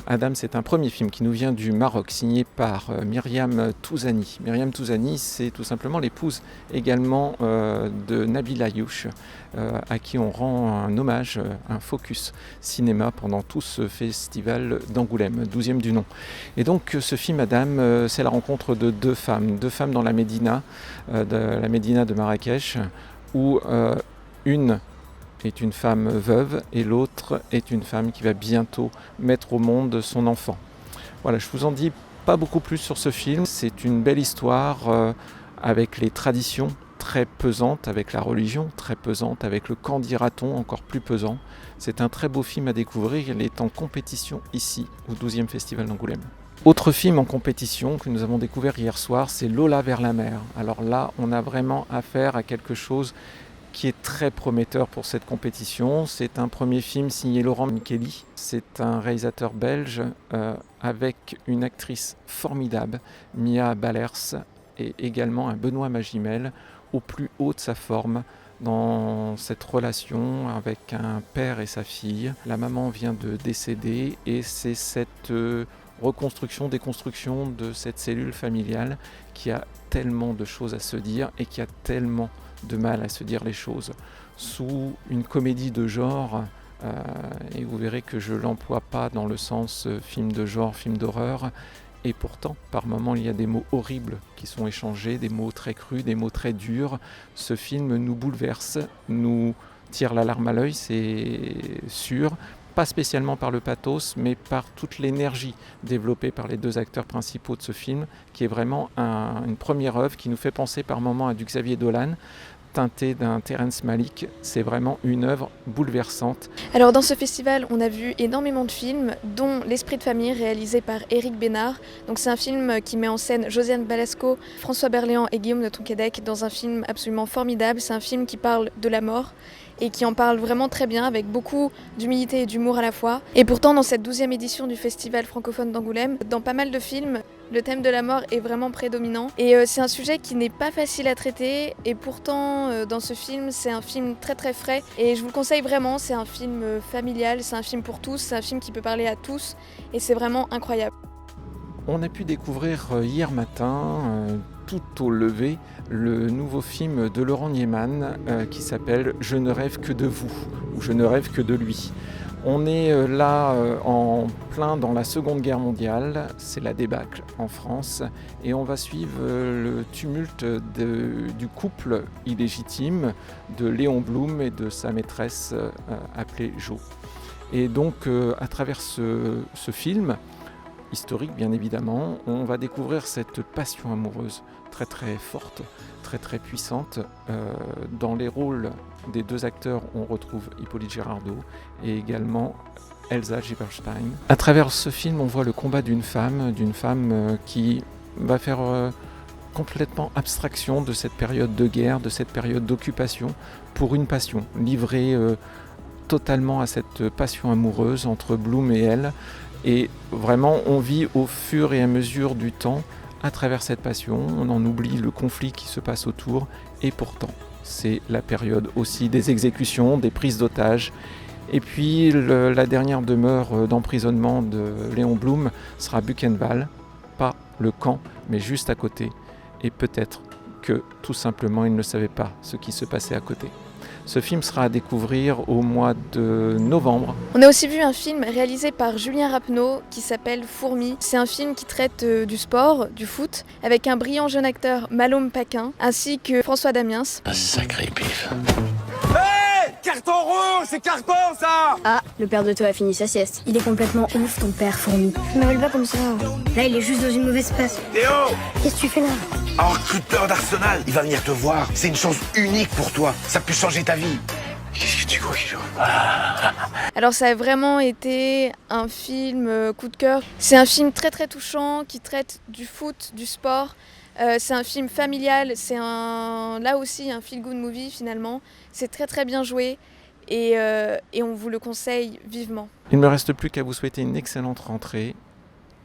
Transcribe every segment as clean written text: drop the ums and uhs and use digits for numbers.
Adam, c'est un premier film qui nous vient du Maroc, signé par Myriam Touzani. Myriam Touzani, c'est tout simplement l'épouse également de Nabil Ayouch, à qui on rend un hommage, un focus cinéma pendant tout ce festival d'Angoulême, 12e du nom. Et donc ce film, Adam, c'est la rencontre de deux femmes dans la Médina de Marrakech, où une est une femme veuve et l'autre est une femme qui va bientôt mettre au monde son enfant. Voilà, je vous en dis pas beaucoup plus sur ce film. C'est une belle histoire avec les traditions très pesantes, avec la religion très pesante, avec le qu'en dira-t-on encore plus pesant. C'est un très beau film à découvrir. Il est en compétition ici, au 12e Festival d'Angoulême. Autre film en compétition que nous avons découvert hier soir, c'est Lola vers la mer. Alors là, on a vraiment affaire à quelque chose qui est très prometteur pour cette compétition. C'est un premier film signé Laurent Micheli. C'est un réalisateur belge avec une actrice formidable, Mia Ballers, et également un Benoît Magimel au plus haut de sa forme dans cette relation avec un père et sa fille. La maman vient de décéder et c'est cette reconstruction, déconstruction de cette cellule familiale qui a tellement de choses à se dire et qui a tellement de mal à se dire les choses. Sous une comédie de genre, et vous verrez que je ne l'emploie pas dans le sens film de genre, film d'horreur, et pourtant, par moments, il y a des mots horribles qui sont échangés, des mots très crus, des mots très durs. Ce film nous bouleverse, nous tire la larme à l'œil, c'est sûr. Pas spécialement par le pathos, mais par toute l'énergie développée par les deux acteurs principaux de ce film, qui est vraiment une première œuvre qui nous fait penser par moments à du Xavier Dolan, teinté d'un Terrence Malick. C'est vraiment une œuvre bouleversante. Alors dans ce festival, on a vu énormément de films, dont L'Esprit de famille, réalisé par Éric Bénard. Donc c'est un film qui met en scène Josiane Balasco, François Berléand et Guillaume de Tonquédec dans un film absolument formidable. C'est un film qui parle de la mort et qui en parle vraiment très bien, avec beaucoup d'humilité et d'humour à la fois. Et pourtant, dans cette 12e édition du Festival francophone d'Angoulême, dans pas mal de films, le thème de la mort est vraiment prédominant. Et c'est un sujet qui n'est pas facile à traiter, et pourtant, dans ce film, c'est un film très très frais. Et je vous le conseille vraiment, c'est un film familial, c'est un film pour tous, c'est un film qui peut parler à tous, et c'est vraiment incroyable. On a pu découvrir hier matin, tout au lever, le nouveau film de Laurent Niemann qui s'appelle « Je ne rêve que de vous » ou « Je ne rêve que de lui ». On est là en plein dans la Seconde Guerre mondiale, c'est la débâcle en France, et on va suivre le tumulte du couple illégitime de Léon Blum et de sa maîtresse appelée Jo. Et donc à travers ce film, historique bien évidemment, on va découvrir cette passion amoureuse très très forte, très très puissante. Dans les rôles des deux acteurs, on retrouve Hippolyte Girardot et également Elsa Gieberstein. À travers ce film, on voit le combat d'une femme qui va faire complètement abstraction de cette période de guerre, de cette période d'occupation, pour une passion, livrée totalement à cette passion amoureuse entre Blum et elle. Et vraiment, on vit au fur et à mesure du temps, à travers cette passion, on en oublie le conflit qui se passe autour, et pourtant, c'est la période aussi des exécutions, des prises d'otages. Et puis, la dernière demeure d'emprisonnement de Léon Blum sera Buchenwald, pas le camp, mais juste à côté. Et peut-être que, tout simplement, il ne savait pas ce qui se passait à côté. Ce film sera à découvrir au mois de novembre. On a aussi vu un film réalisé par Julien Rappeneau qui s'appelle Fourmis. C'est un film qui traite du sport, du foot, avec un brillant jeune acteur, Malhomme Paquin, ainsi que François Damiens. Un sacré pif. Hey, carton rouge, c'est carton ça. Ah, le père de toi a fini sa sieste. Il est complètement ouf, ton père Fourmi. Je m'appelle pas comme ça. Là, il est juste dans une mauvaise passe. Théo, Qu'est-ce que tu fais là? un recruteur d'Arsenal, il va venir te voir. C'est une chance unique pour toi. Ça peut changer ta vie. Qu'est-ce que tu crois qu'il aura? Alors ça a vraiment été un film coup de cœur. C'est un film très très touchant qui traite du foot, du sport. C'est un film familial, c'est là aussi un feel-good movie finalement. C'est très très bien joué et on vous le conseille vivement. Il ne me reste plus qu'à vous souhaiter une excellente rentrée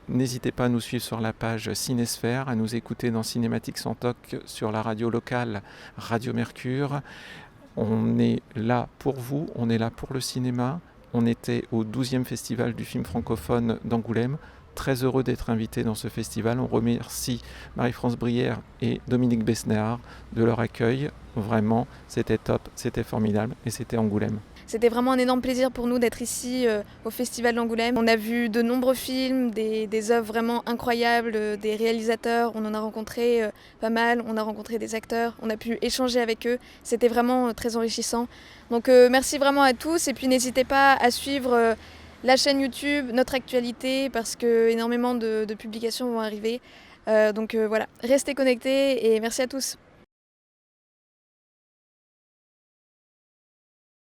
N'hésitez pas à nous suivre sur la page Cinésphère, à nous écouter dans Cinématique sans toc sur la radio locale Radio Mercure. On est là pour vous, on est là pour le cinéma. On était au 12e festival du film francophone d'Angoulême. Très heureux d'être invité dans ce festival. On remercie Marie-France Brière et Dominique Besnéard de leur accueil. Vraiment, c'était top, c'était formidable et c'était Angoulême. C'était vraiment un énorme plaisir pour nous d'être ici au Festival d'Angoulême. On a vu de nombreux films, des œuvres vraiment incroyables, des réalisateurs, on en a rencontré pas mal, on a rencontré des acteurs, on a pu échanger avec eux. C'était vraiment très enrichissant. Donc merci vraiment à tous et puis n'hésitez pas à suivre la chaîne YouTube, notre actualité, parce que énormément de publications vont arriver. Donc voilà, restez connectés et merci à tous.